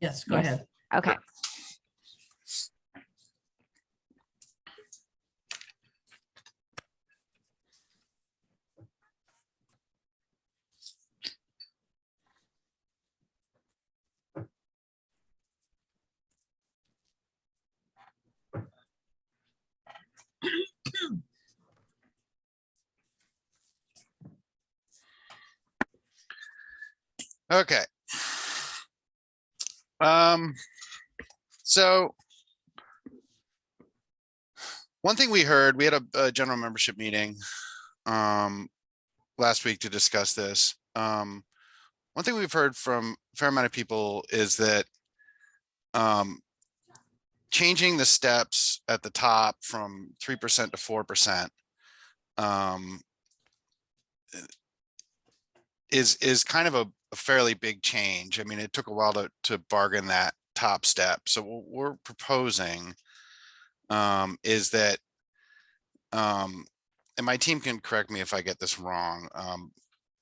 Yes, go Yes. ahead. Okay. Okay. So one thing we heard, we had a general membership meeting last week to discuss this. One thing we've heard from a fair amount of people is that changing the steps at the top from 3% to 4% is kind of a fairly big change. I mean, it took a while to bargain that top step. So what we're proposing is that, and my team can correct me if I get this wrong,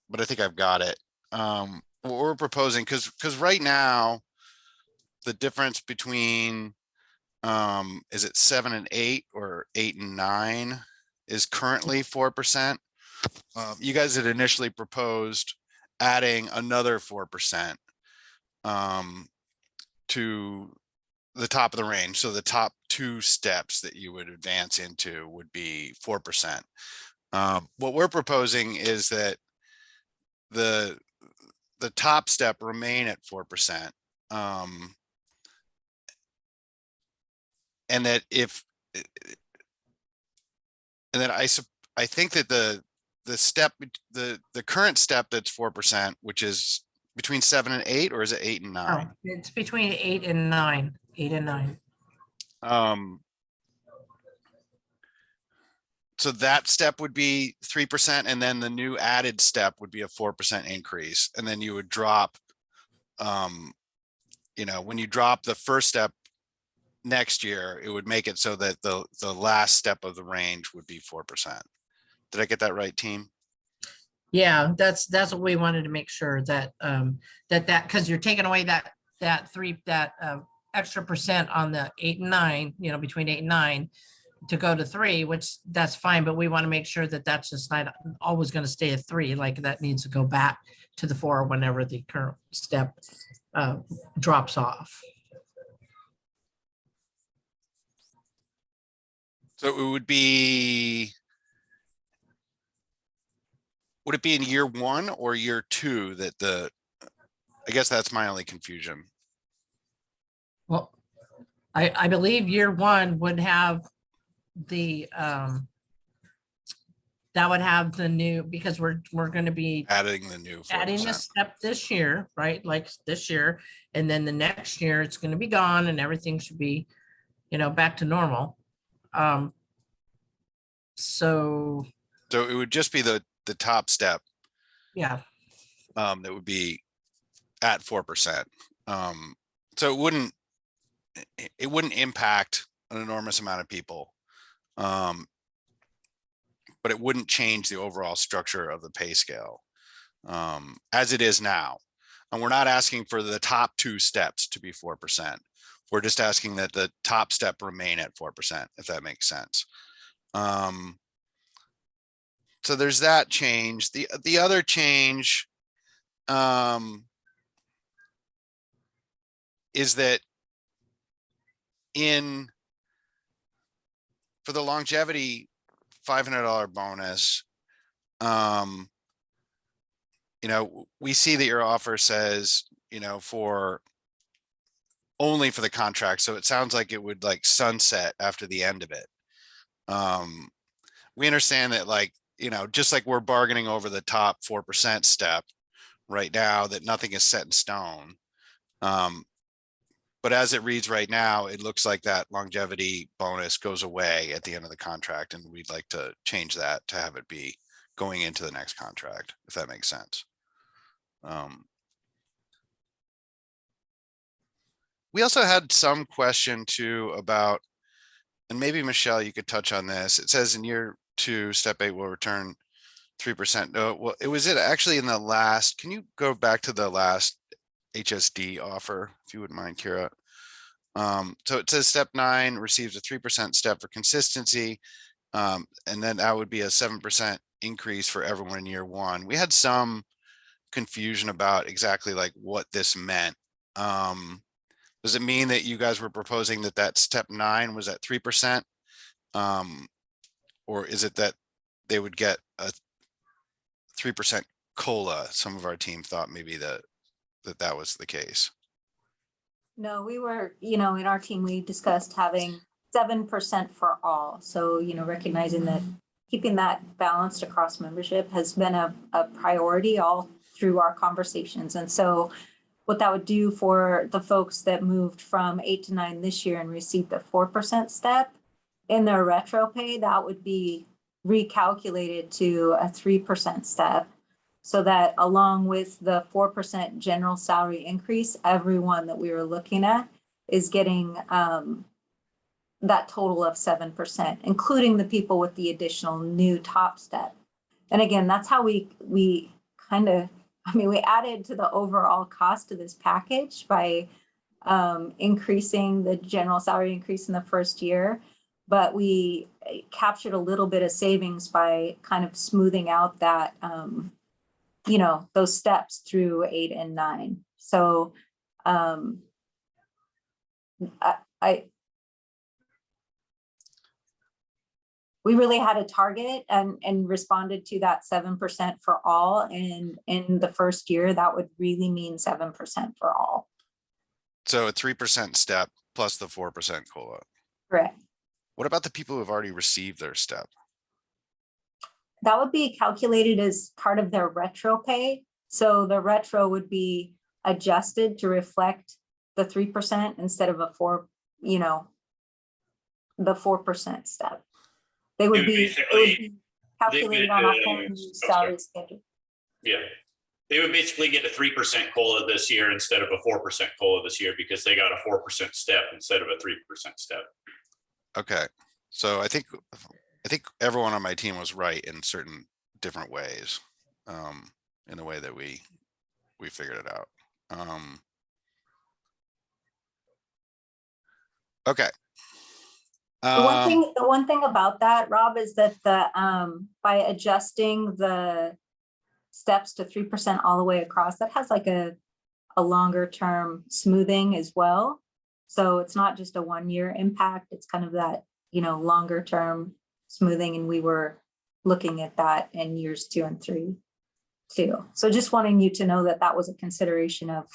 but I think I've got it. What we're proposing, because right now, the difference between is it 7 and 8 or 8 and 9 is currently 4%. You guys had initially proposed adding another 4% to the top of the range. So the top two steps that you would advance into would be 4%. What we're proposing is that the top step remain at 4%. And that I think that the current step that's 4%, which is between 7 and 8, or is it 8 and 9? Oh, it's between 8 and 9, 8 and 9. So that step would be 3%, and then the new added step would be a 4% increase, and then you would drop, you know, when you drop the first step next year, it would make it so that the last step of the range would be 4%. Did I get that right, team? Yeah, that's what we wanted to make sure that because you're taking away that extra percent on the 8 and 9, you know, between 8 and 9 to go to 3, which that's fine, but we want to make sure that that's just not always going to stay at 3. Like that needs to go back to the 4 whenever the current step drops off. So it would it be in year 1 or year 2 that I guess that's my only confusion. Well, I believe year 1 would have the that would have the new, because we're going to be Adding the new 4%. adding this step this year, right? Like this year, and then the next year it's going to be gone and everything should be, you know, back to normal. So it would just be the top step yeah, that would be at 4%. So it wouldn't impact an enormous amount of people, but it wouldn't change the overall structure of the pay scale as it is now. And we're not asking for the top 2 steps to be 4%. We're just asking that the top step remain at 4%, if that makes sense. So there's that change. The other change is that for the longevity $500 bonus, you know, we see that your offer says, you know, only for the contract. So it sounds like it would like sunset after the end of it. We understand that, like, you know, just like we're bargaining over the top 4% step right now, that nothing is set in stone. But as it reads right now, it looks like that longevity bonus goes away at the end of the contract, and we'd like to change that to have it be going into the next contract, if that makes sense. We also had some question too about, and maybe Michelle, you could touch on this. It says in year 2, step 8 will return 3%. No, well, it was actually in the last, can you go back to the last HSD offer, if you wouldn't mind, Kira. So it says step 9 receives a 3% step for consistency. And then that would be a 7% increase for everyone in year 1. We had some confusion about exactly like what this meant. Does it mean that you guys were proposing that step 9 was at 3%? Or is it that they would get a 3% COLA? Some of our team thought maybe that was the case. No, we were, in our team, we discussed having 7% for all. So, recognizing that keeping that balanced across membership has been a priority all through our conversations. And so what that would do for the folks that moved from 8 to 9 this year and received the 4% step in their retro pay, that would be recalculated to a 3% step, so that along with the 4% general salary increase, everyone that we were looking at is getting that total of 7%, including the people with the additional new top step. And again, that's how we kind of, we added to the overall cost of this package by increasing the general salary increase in the first year, but we captured a little bit of savings by kind of smoothing out that, those steps through 8 and 9. So we really had a target and responded to that 7% for all. And in the first year, that would really mean 7% for all. So a 3% step plus the 4% COLA. Correct. What about the people who have already received their step? That would be calculated as part of their retro pay. So the retro would be adjusted to reflect the 3% instead of the 4% step. They would be calculated on a whole new salary schedule. Yeah, they would basically get a 3% COLA this year instead of a 4% COLA this year because they got a 4% step instead of a 3% step. Okay, so I think everyone on my team was right in certain different ways, in the way that we figured it out. Okay. The one thing about that, Rob, is that by adjusting the steps to 3% all the way across, that has like a longer term smoothing as well. So it's not just a 1-year impact, it's kind of that, longer term smoothing. And we were looking at that in years 2 and 3 too. So just wanting you to know that that was a consideration of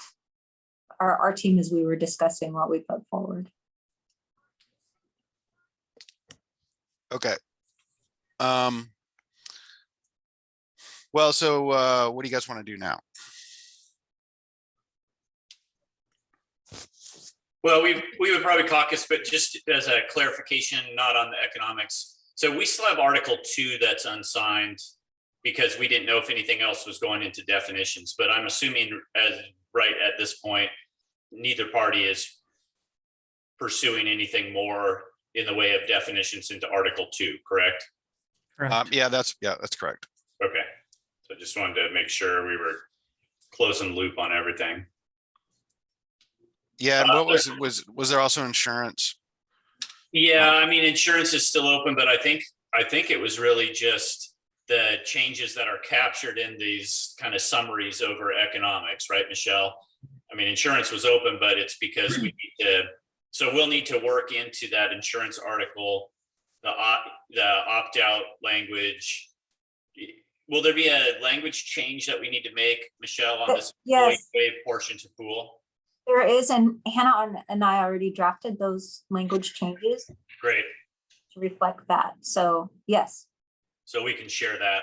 our team as we were discussing what we put forward. Okay. Well, so what do you guys want to do now? Well, we would probably caucus, but just as a clarification, not on the economics. So we still have Article 2 that's unsigned because we didn't know if anything else was going into definitions. But I'm assuming right at this point, neither party is pursuing anything more in the way of definitions into Article 2, correct? Correct. Yeah, that's correct. Okay. So just wanted to make sure we were closing the loop on everything. Yeah, and what was there also insurance? Yeah, I mean, insurance is still open, but I think it was really just the changes that are captured in these kind of summaries over economics, right, Michelle? I mean, insurance was open, but it's because we need to, so we'll need to work into that insurance article, the opt-out language. Will there be a language change that we need to make, Michelle, on this employee waive portion to pool? There is, and Hannah and I already drafted those language changes. Great. To reflect that. So yes. So we can share that.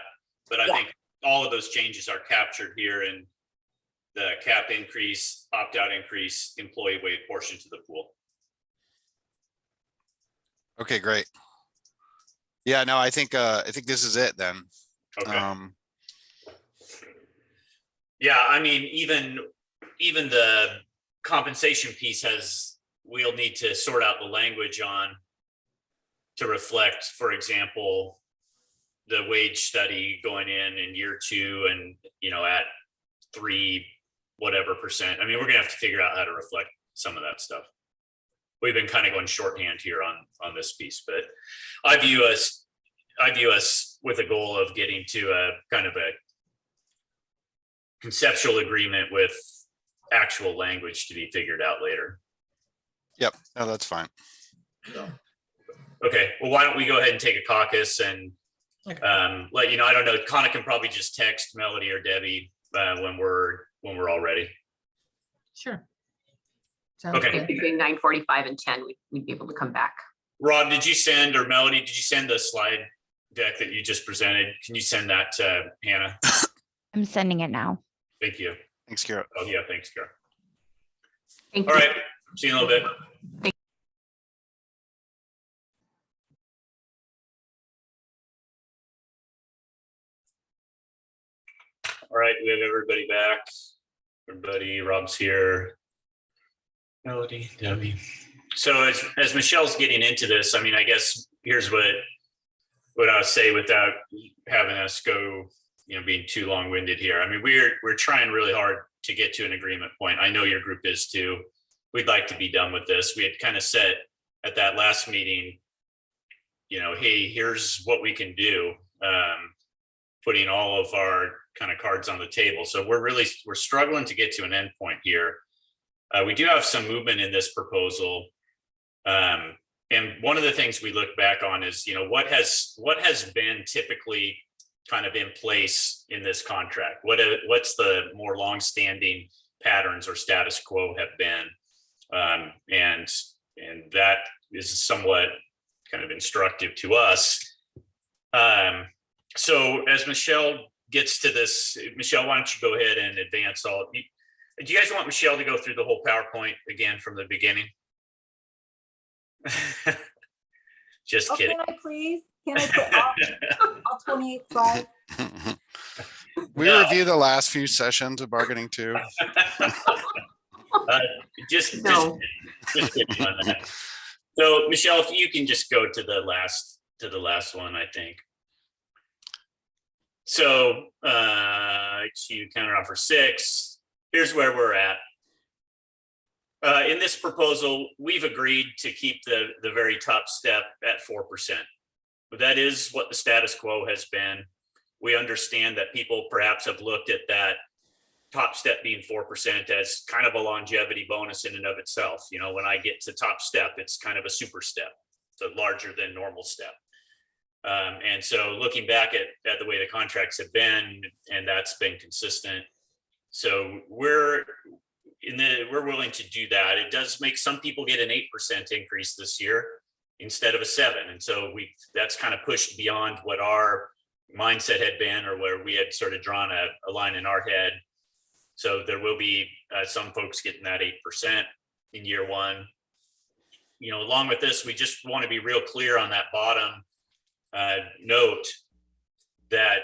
But I think all of those changes are captured here in the cap increase, opt-out increase, employee waive portion to the pool. Okay, great. Yeah, no, I think this is it then. Okay. Yeah, I mean, even the compensation piece we'll need to sort out the language on to reflect, for example, the wage study going in year 2 and, at 3 whatever percent. I mean, we're gonna have to figure out how to reflect some of that stuff. We've been kind of going shorthand here on this piece, but I view us with a goal of getting to a kind of a conceptual agreement with actual language to be figured out later. Yep, no, that's fine. Okay, well, why don't we go ahead and take a caucus and let you know. I don't know, Connor can probably just text Melody or Debbie when we're all ready. Sure. Sounds Okay. good. Between 9:45 and 10, we'd be able to come back. Rob, did you send, or Melody, did you send the slide deck that you just presented? Can you send that to Hannah? I'm sending it now. Thank you. Thanks, Kira. Oh yeah, thanks, Kara. Thank All you. right, see you in a little bit. All right, we have everybody back. Everybody, Rob's here. Melody, Debbie. So as Michelle's getting into this, I mean, I guess here's what I would say without having us go, being too long-winded here. I mean, we're trying really hard to get to an agreement point. I know your group is too. We'd like to be done with this. We had kind of said at that last meeting, hey, here's what we can do, putting all of our kind of cards on the table. So we're struggling to get to an end point here. We do have some movement in this proposal. And one of the things we look back on is, what has been typically kind of in place in this contract? What's the more longstanding patterns or status quo have been? And that is somewhat kind of instructive to us. So as Michelle gets to this, Michelle, why don't you go ahead and advance all? Do you guys want Michelle to go through the whole PowerPoint again from the beginning? Just Oh, kidding. can I please? Can I put all 28 slides? We review the last few sessions of bargaining too. Just kidding on that. So Michelle, if you can just go to the last one, I think. So HCU counter offer 6. Here's where we're at. In this proposal, we've agreed to keep the very top step at 4%. But that is what the status quo has been. We understand that people perhaps have looked at that top step being 4% as kind of a longevity bonus in and of itself. When I get to top step, it's kind of a super step. It's a larger than normal step. And so looking back at the way the contracts have been, and that's been consistent. So we're willing to do that. It does make some people get an 8% increase this year instead of a 7%. And so that's kind of pushed beyond what our mindset had been, or where we had sort of drawn a line in our head. So there will be some folks getting that 8% in year one. Along with this, we just want to be real clear on that bottom note that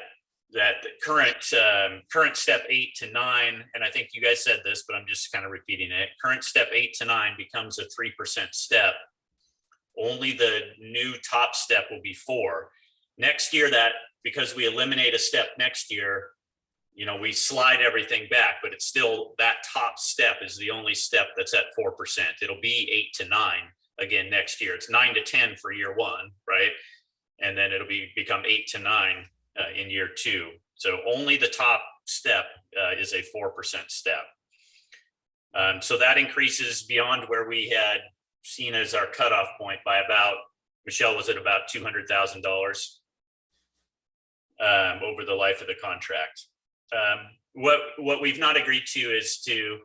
the current step 8 to 9, and I think you guys said this, but I'm just kind of repeating it. Current step 8 to 9 becomes a 3% step. Only the new top step will be 4. Next year, because we eliminate a step next year, we slide everything back, but it's still that top step is the only step that's at 4%. It'll be 8 to 9 again next year. It's 9 to 10 for year one, right? And then it'll become 8 to 9 in year 2. So only the top step is a 4% step. So that increases beyond where we had seen as our cutoff point by about, Michelle, was it about $200,000 over the life of the contract? What we've not agreed to is to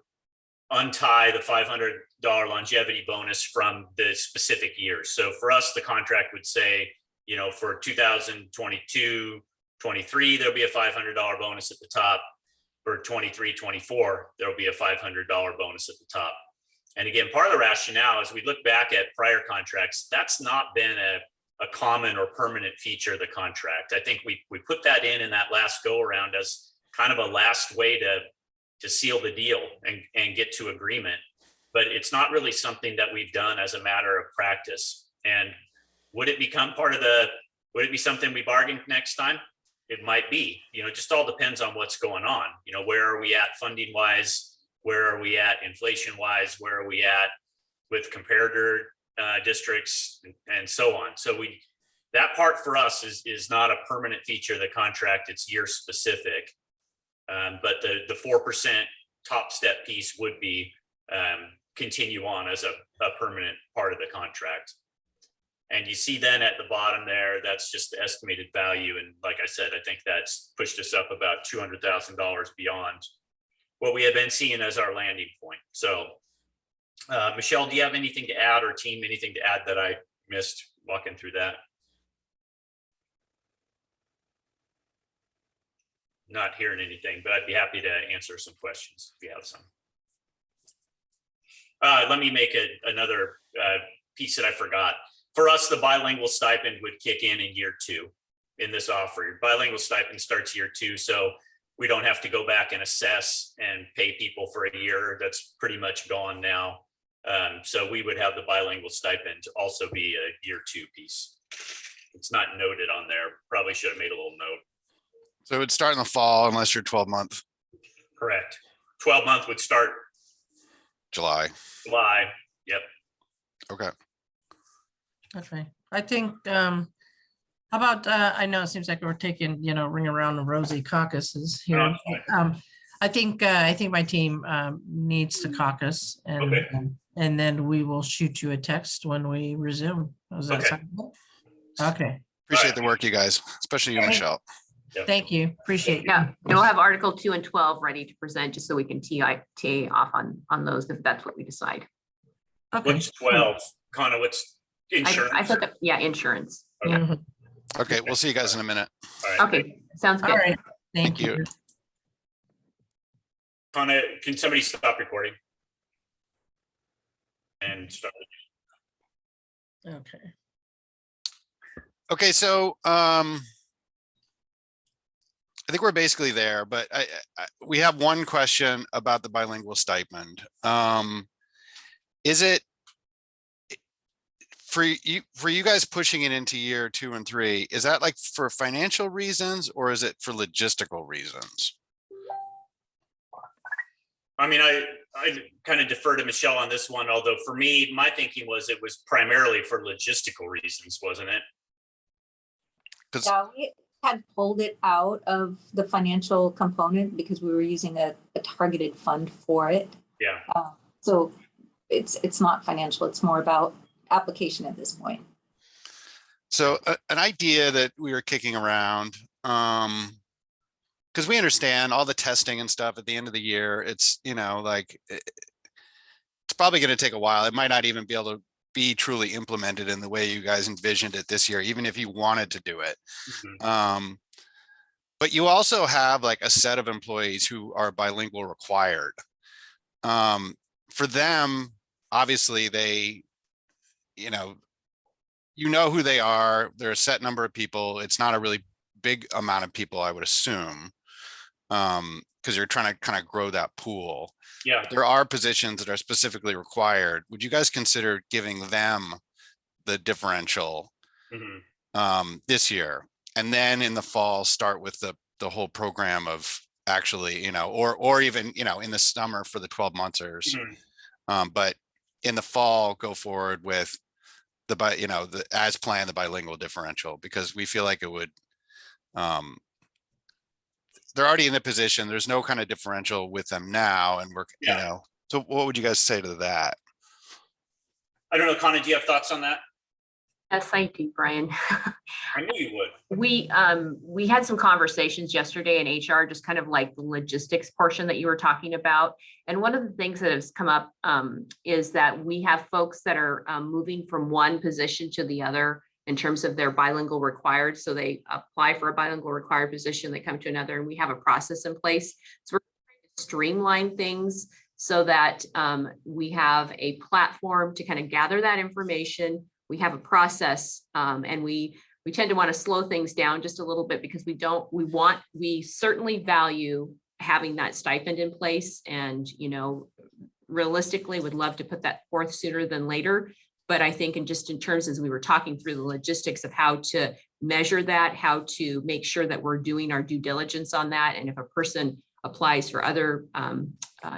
untie the $500 longevity bonus from the specific years. So for us, the contract would say, for 2022, 23, there'll be a $500 bonus at the top. For 23, 24, there'll be a $500 bonus at the top. And again, part of the rationale, as we look back at prior contracts, that's not been a common or permanent feature of the contract. I think we put that in that last go around as kind of a last way to seal the deal and get to agreement. But it's not really something that we've done as a matter of practice. And would it become would it be something we bargain next time? It might be. It just all depends on what's going on. Where are we at funding wise? Where are we at inflation wise? Where are we at with comparator districts and so on? So that part for us is not a permanent feature of the contract. It's year specific. But the 4% top step piece would be continue on as a permanent part of the contract. And you see then at the bottom there, that's just the estimated value. And like I said, I think that's pushed us up about $200,000 beyond what we have been seeing as our landing point. So Michelle, do you have anything to add, or team, anything to add that I missed walking through that? Not hearing anything, but I'd be happy to answer some questions if you have some. Let me make another piece that I forgot. For us, the bilingual stipend would kick in year 2 in this offer. Bilingual stipend starts year 2, so we don't have to go back and assess and pay people for a year. That's pretty much gone now. So we would have the bilingual stipend also be a year 2 piece. It's not noted on there. Probably should have made a little note. So it would start in the fall unless you're 12-month. Correct. 12-month would start July. Yep. Okay. Okay, I think, how about, I know it seems like we're taking, ring around the rosy caucuses here. No, it's I think my team needs to caucus, and Okay. and then we will shoot you a text when we resume. Does that Okay. sound good? Okay, Appreciate the work, you guys, especially you, Thank- Michelle. thank you, appreciate it. Yeah, and we'll have Article 2 and 12 ready to present, just so we can tee off on those if that's what we decide. Okay. What's 12? Connor, what's insurance? I thought that, yeah, insurance. Yeah. Mhm. Okay, we'll see you guys in a minute. All right. Okay, sounds All good. right, thank Thank you. you. Connor, can somebody stop recording? And start. Okay. Okay, so I think we're basically there, but we have one question about the bilingual stipend. Is it for you guys pushing it into year 2 and 3? Is that like for financial reasons, or is it for logistical reasons? I mean, I kind of defer to Michelle on this one, although for me, my thinking was it was primarily for logistical reasons, wasn't it? Yeah, we had pulled it out of the financial component because we were using a targeted fund for it. Yeah. So it's not financial, it's more about application at this point. So an idea that we were kicking around, because we understand all the testing and stuff at the end of the year, it's, it's probably going to take a while. It might not even be able to be truly implemented in the way you guys envisioned it this year, even if you wanted to do it. Mm-hmm. But you also have like a set of employees who are bilingual required. For them, obviously they, you know who they are. They're a set number of people. It's not a really big amount of people, I would assume, because you're trying to kind of grow that pool. Yeah. There are positions that are specifically required. Would you guys consider giving them the differential this year, and then in the fall start with the whole program of actually, or even, in the summer for the 12-monthers, but in the fall go forward with the as planned, the bilingual differential, because we feel like it would, they're already in the position, there's no kind of differential with them now, and we're, so what would you guys say to that? I don't know, Connie, do you have thoughts on that? Yes, I do, Brian. I knew you would. We had some conversations yesterday in HR, just kind of like the logistics portion that you were talking about. And one of the things that has come up is that we have folks that are moving from one position to the other in terms of their bilingual required. So they apply for a bilingual required position, they come to another, and we have a process in place. So we're trying to streamline things so that we have a platform to kind of gather that information. We have a process, and we tend to want to slow things down just a little bit, because we certainly value having that stipend in place, and, realistically would love to put that forth sooner than later. But I think in terms, as we were talking through the logistics of how to measure that, how to make sure that we're doing our due diligence on that. And if a applies for other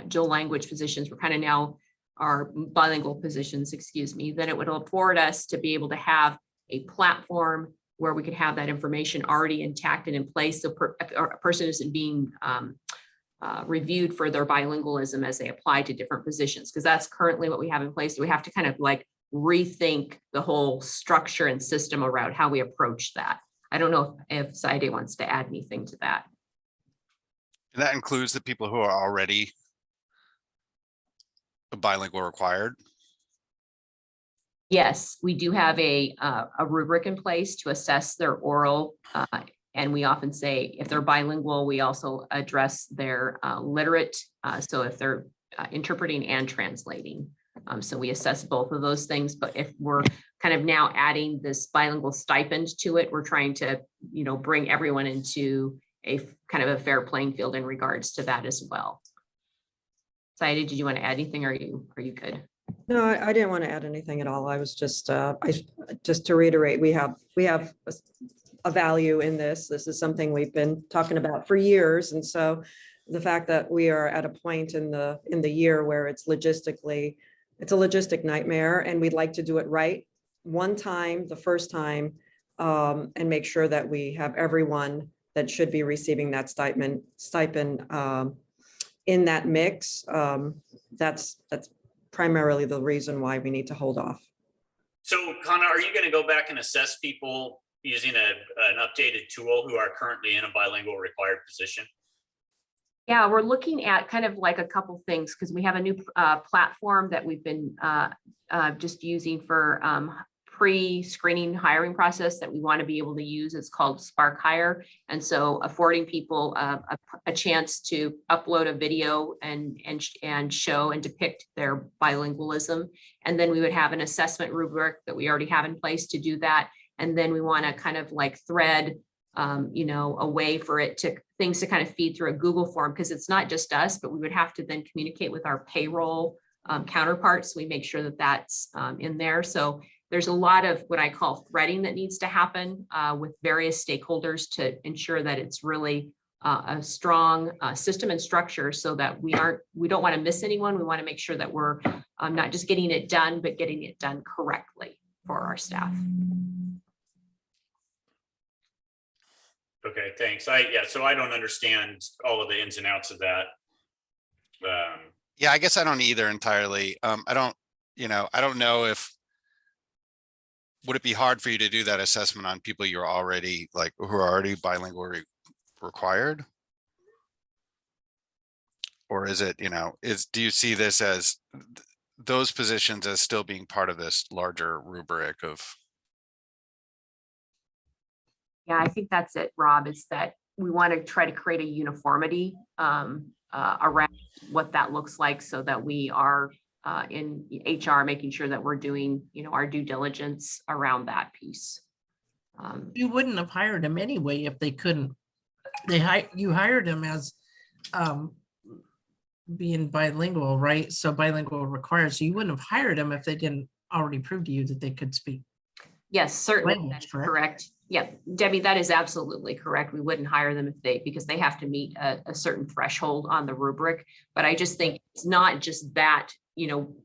dual language positions, we're kind of now our bilingual positions, excuse me, then it would afford us to be able to have a platform where we could have that information already intact and in place. So a person isn't being reviewed for their bilingualism as they apply to different positions, because that's currently what we have in place. So we have to kind of like rethink the whole structure and system around how we approach that. I don't know if Saide wants to add anything to that. And that includes the people who are already bilingual required. Yes, we do have a rubric in place to assess their oral. And we often say if they're bilingual, we also address their literate. So if they're interpreting and translating. So we assess both of those things. But if we're kind of now adding this bilingual stipend to it, we're trying to, bring everyone into a kind of a fair playing field in regards to that as well. Saide, did you want to add anything? Or are you good? No, I didn't want to add anything at all. I was just, just to reiterate, we have a value in this. This is something we've been talking about for years. And so the fact that we are at a point in the year where it's a logistic nightmare, and we'd like to do it right one time, the first time, and make sure that we have everyone that should be receiving that stipend in that mix. That's primarily the reason why we need to hold off. So Connor, are you going to go back and assess people using an updated tool who are currently in a bilingual required position? Yeah, we're looking at kind of like a couple things, because we have a new platform that we've been just using for pre-screening hiring process that we want to be able to use. It's called Spark Hire. And so affording people a chance to upload a video and show and depict their bilingualism. And then we would have an assessment rubric that we already have in place to do that. And then we want to kind of like thread a way for things to kind of feed through a Google form, because it's not just us, but we would have to then communicate with our payroll counterparts. So we make sure that that's in there. So there's a lot of what I call threading that needs to happen with various stakeholders to ensure that it's really a strong system and structure, so that we don't want to miss anyone. We want to make sure that we're not just getting it done, but getting it done correctly for our staff. Okay, thanks. So I don't understand all of the ins and outs of that. Yeah, I guess I don't either entirely. I don't know if, would it be hard for you to do that assessment on people you're already who are already bilingual required? Or is it, do you see this as those positions as still being part of this larger rubric of? Yeah, I think that's it, Rob, is that we want to try to create a uniformity around what that looks like, so that we are in HR making sure that we're doing, our due diligence around that piece. You wouldn't have hired him anyway if they couldn't. You hired him as being bilingual, right? So bilingual required. So you wouldn't have hired him if they didn't already prove to you that they could speak. Yes, certainly. Language, That's correct? correct. Yeah, Debbie, that is absolutely correct. We wouldn't hire them because they have to meet a certain threshold on the rubric. But I just think it's not just that,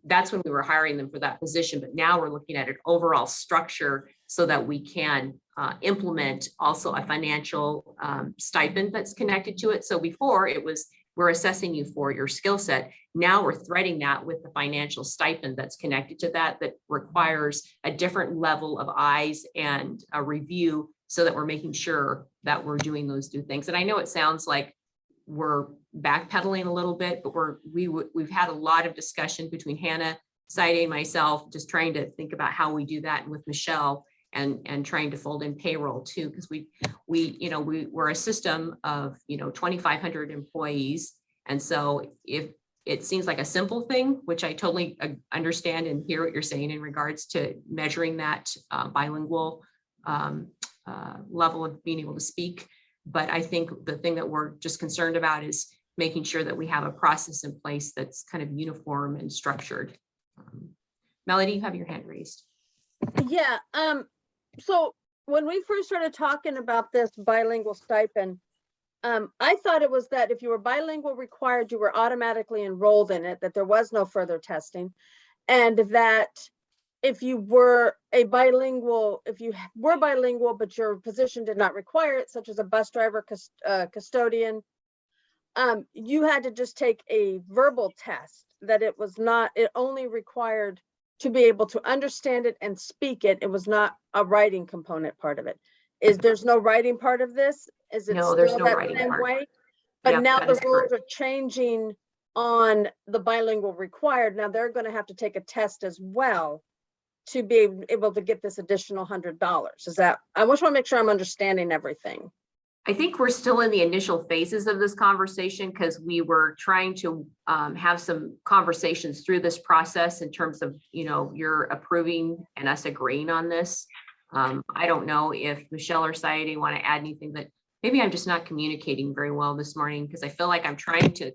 that's when we were hiring them for that position. But now we're looking at an overall structure so that we can implement also a financial stipend that's connected to it. So before it was, we're assessing you for your skill set. Now we're threading that with the financial stipend that's connected to that requires a different level of eyes and a review, so that we're making sure that we're doing those two things. And I know it sounds like we're backpedaling a little bit, but we've had a lot of discussion between Hannah, Saide, and myself, just trying to think about how we do that, and with Michelle and trying to fold in payroll too, because we're a system of 2,500 employees. And so if it seems like a simple thing, which I totally understand and hear what you're saying in regards to measuring that bilingual level of being able to speak. But I think the thing that we're just concerned about is making sure that we have a process in place that's kind of uniform and structured. Melody, you have your hand raised. Yeah. So when we first started talking about this bilingual stipend, I thought it was that if you were bilingual required, you were automatically enrolled in it, that there was no further testing. And that if you were bilingual, but your position did not require it, such as a bus driver, custodian, you had to just take a verbal test, that it only required to be able to understand it and speak it. It was not a writing component part of it. There's no writing part of this? Is it No, there's still no that writing same part. way? But Yep, now that the is rules correct. are changing on the bilingual required. Now they're going to have to take a test as well to be able to get this additional $100. I just want to make sure I'm understanding everything. I think we're still in the initial phases of this conversation because we were trying to have some conversations through this process in terms of, you're approving and us agreeing on this. I don't know if Michelle or Saidi want to add anything, that maybe I'm just not communicating very well this morning because I feel like I'm trying to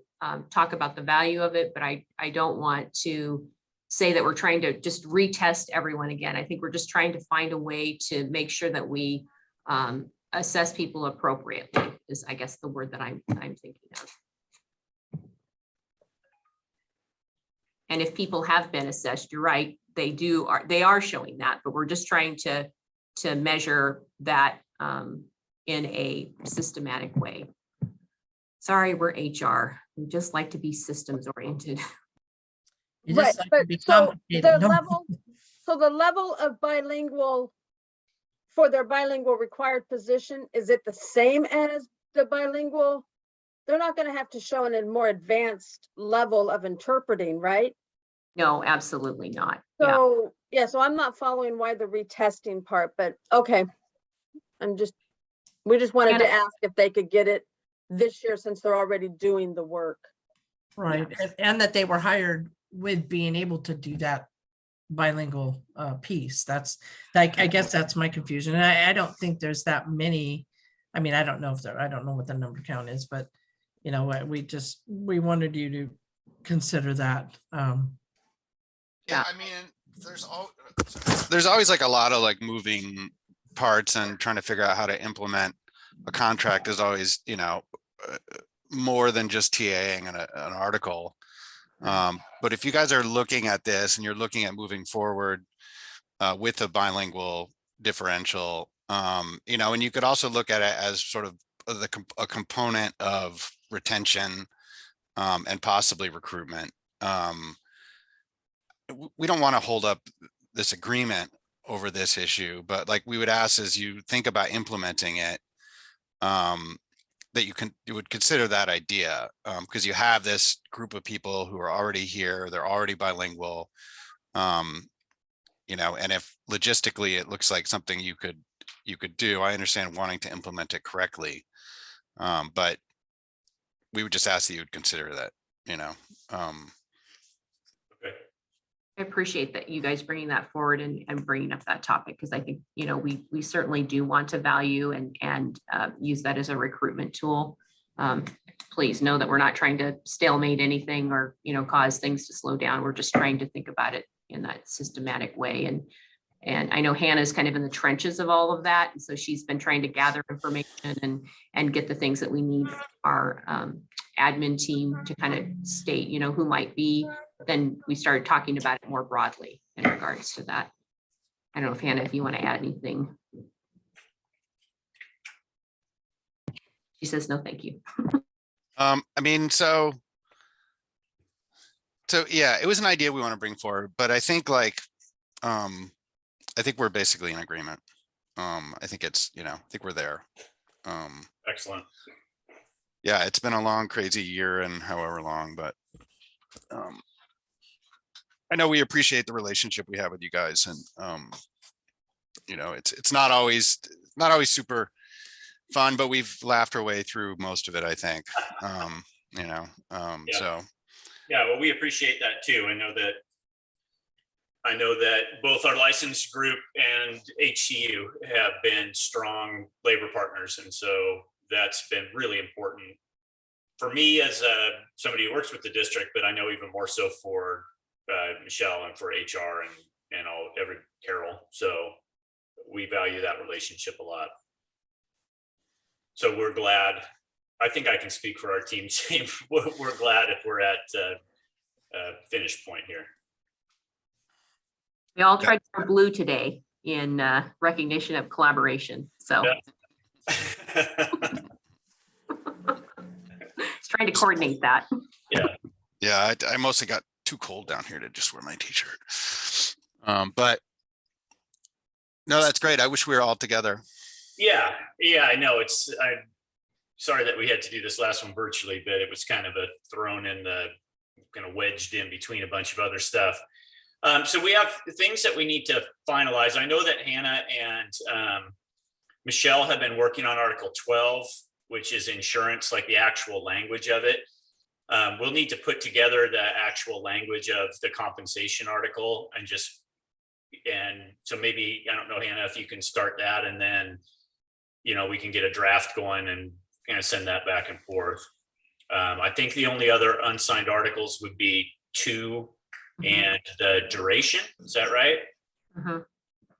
talk about the value of it, but I don't want to say that we're trying to just retest everyone again. I think we're just trying to find a way to make sure that we assess people appropriately is, I guess, the word that I'm thinking of. And if people have been assessed, you're right, they are showing that, but we're just trying to measure that in a systematic way. Sorry, we're HR. We just like to be systems oriented. You Right, just like to but be so complicated, the don't level of bilingual for their bilingual required position, is it the same as the bilingual? They're not going to have to show a more advanced level of interpreting, right? No, absolutely not. Yeah. So, so I'm not following why the retesting part, but okay. We just wanted to ask if they could get it this year since they're already doing the work. Right, and that they were hired with being able to do that bilingual piece. That's like, I guess that's my confusion. And I don't think there's that many. I mean, I don't know what the number count is, but we wanted you to consider that. Yeah, I mean, there's always like a lot of like moving parts, and trying to figure out how to implement a contract is always, more than just TAing an article. But if you guys are looking at this and you're looking at moving forward with a bilingual differential, and you could also look at it as sort of a component of retention and possibly recruitment. We don't want to hold up this agreement over this issue, but like we would ask, as you think about implementing it, that you would consider that idea, because you have this group of people who are already here, they're already bilingual, and if logistically it looks like something you could do, I understand wanting to implement it correctly, but we would just ask that you would consider that. I appreciate that you guys bringing that forward and bringing up that topic, because I think, we certainly do want to value and use that as a recruitment tool. Please know that we're not trying to stalemate anything or, cause things to slow down. We're just trying to think about it in that systematic way. And I know Hannah's kind of in the trenches of all of that. And so she's been trying to gather information and get the things that we need for our admin team to kind of state, who might be. Then we started talking about it more broadly in regards to that. I don't know if Hannah, if you want to add anything. She says, no, thank you. I mean, so yeah, it was an idea we want to bring forward, but I think I think we're basically in agreement. I think it's, I think we're there. Excellent. Yeah, it's been a long, crazy year and however long, but I know we appreciate the relationship we have with you guys, and it's not always super fun, but we've laughed our way through most of it, I think. Yeah. So Yeah, well, we appreciate that too. I know that both our licensed group and HCU have been strong labor partners, and so that's been really important for me as somebody who works with the district, but I know even more so for Michelle and for HR and Carol. So we value that relationship a lot. So we're glad I think I can speak for our team saying we're glad if we're at finish point here. We all tried to wear blue today in recognition of collaboration. So it's trying to coordinate that. Yeah, I mostly got too cold down here to just wear my t-shirt. But no, that's great. I wish we were all together. Yeah, I know. I'm sorry that we had to do this last one virtually, but it was kind of kind of wedged in between a bunch of other stuff. So we have things that we need to finalize. I know that Hannah and Michelle have been working on Article 12, which is insurance, like the actual language of it. We'll need to put together the actual language of the compensation article and so maybe, I don't know, Hannah, if you can start that, and then, we can get a draft going and kind of send that back and forth. I think the only other unsigned articles would be 2 and the duration. Is that right? Mhm.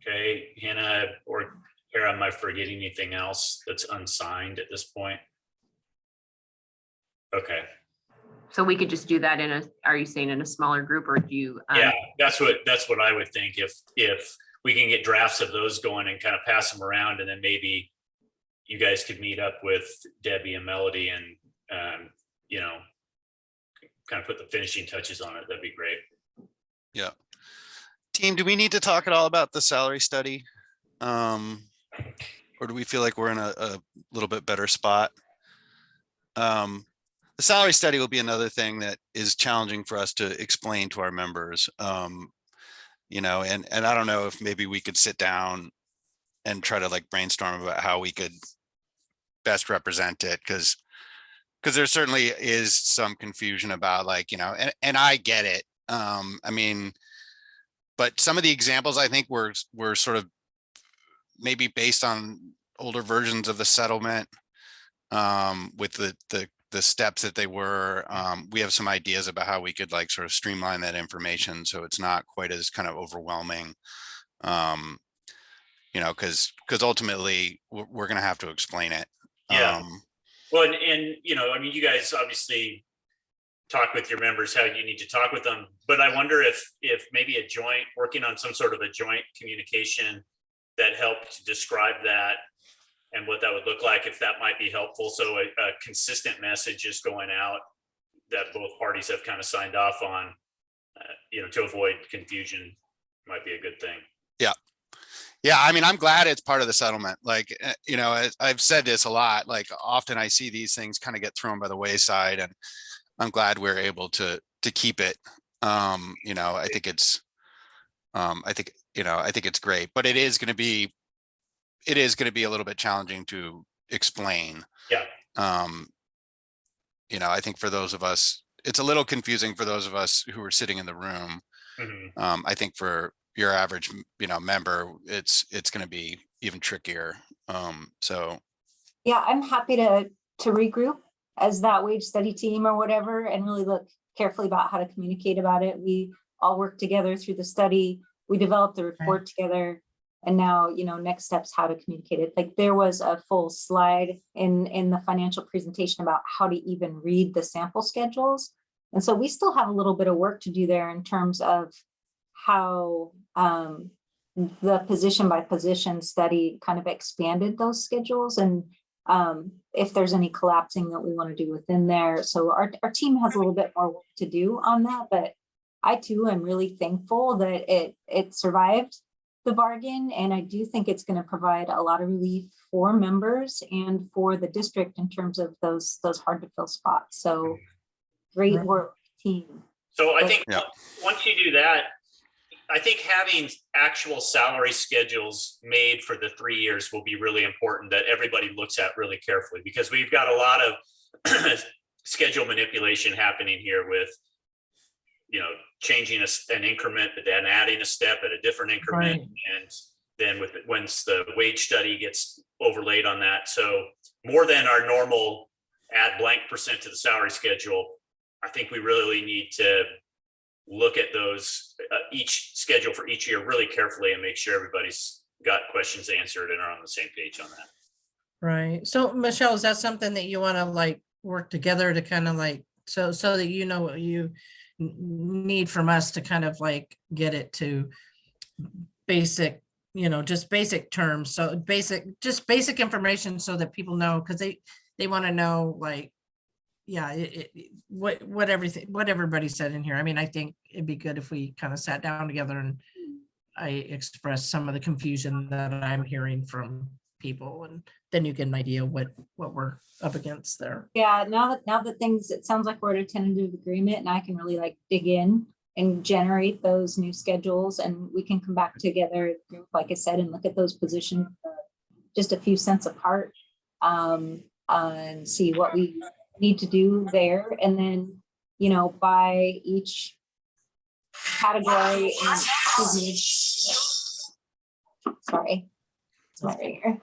Okay, Hannah or Kara, am I forgetting anything else that's unsigned at this point? Okay. So we could just do that are you saying in a smaller group, or do you? Yeah, that's what I would think. If we can get drafts of those going and kind of pass them around, and then maybe you guys could meet up with Debbie and Melody and, kind of put the finishing touches on it. That'd be great. Yeah. Team, do we need to talk at all about the salary study? Or do we feel like we're in a little bit better spot? The salary study will be another thing that is challenging for us to explain to our members. And I don't know if maybe we could sit down and try to like brainstorm about how we could best represent it, because there certainly is some confusion about and I get it. But some of the examples I think were sort of maybe based on older versions of the settlement, with the steps that they were. We have some ideas about how we could sort of streamline that information so it's not quite as kind of overwhelming. Because ultimately we're going to have to explain it. Yeah. Well, and you guys obviously talk with your members how you need to talk with them, but I wonder if maybe working on some sort of a joint communication that helped to describe that and what that would look like, if that might be helpful. So a consistent message is going out that both parties have kind of signed off on, to avoid confusion might be a good thing. Yeah, I'm glad it's part of the settlement. I've said this a lot, often I see these things kind of get thrown by the wayside, and I'm glad we're able to keep it. I think it's great, but it is going to be a little bit challenging to explain. Yeah. I think for those of us, it's a little confusing for those of us who are sitting in the room. Mm-hmm. I think for your average, member, it's going to be even trickier. Yeah, I'm happy to regroup as that wage study team or whatever, and really look carefully about how to communicate about it. We all worked together through the study. We developed the report together, and now, next steps, how to communicate it. Like, there was a full slide in the financial presentation about how to even read the sample schedules. And so we still have a little bit of work to do there in terms of how the position by position study kind of expanded those schedules, and if there's any collapsing that we want to do within there. So our team has a little bit more work to do on that, but I too am really thankful that it survived the bargain, and I do think it's going to provide a lot of relief for members and for the district in terms of those hard to fill spots. So great work, team. So I think once you do that, I think having actual salary schedules made for the 3 years will be really important, that everybody looks at really carefully, because we've got a lot of schedule manipulation happening here with, changing an increment, but then adding a step at a different increment. Right. And then once the wage study gets overlaid on that. So more than our normal add blank percent to the salary schedule, I think we really need to look at those, each schedule for each year really carefully and make sure everybody's got questions answered and are on the same page on that. Right. So Michelle, is that something that you want to like work together to kind of like, so that you know what you need from us to kind of like get it to basic, just basic terms. So just basic information so that people know, because they want to know like, yeah, what everybody said in here. I mean, I think it'd be good if we kind of sat down together and I expressed some of the confusion that I'm hearing from people, and then you get an idea what we're up against there. Yeah, now that things, it sounds like we're at a tentative agreement and I can really like dig in and generate those new schedules, and we can come back together, like I said, and look at those positions just a few cents apart, and see what we need to do there. And then, by each category, and excuse me, sorry, it's my finger.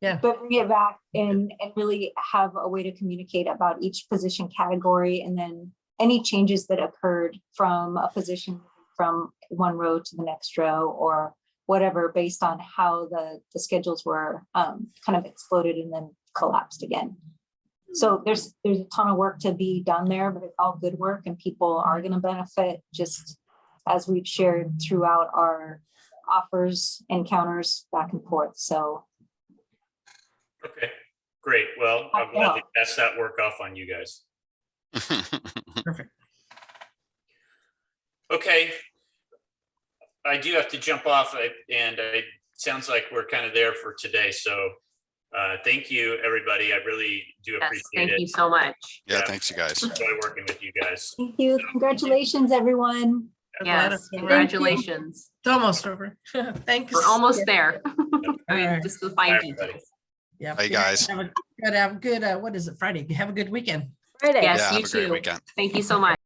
Yeah. But bring it back and really have a way to communicate about each position category, and then any changes that occurred from a position from one row to the next row or whatever, based on how the schedules were kind of exploded and then collapsed again. So there's a ton of work to be done there, but it's all good work and people are going to benefit, just as we've shared throughout our offers, encounters back and forth. So. Okay, great. Well, I'm glad to pass that work off on you guys. Perfect. Okay. I do have to jump off, and it sounds like we're kind of there for today. So thank you, everybody. I really do Yes, appreciate thank it. you so much. Yeah, thanks you guys. Enjoy working with you guys. Thank you. Congratulations, everyone. Yes, you. congratulations. It's almost over. Thanks. We're almost there. I All mean, right. just the Bye, fine everybody. details. Yeah. Bye, guys. Have a good, what is it, Friday? Have a good weekend. Friday. Yes, Yeah, you have a great too. weekend. Thank you so much.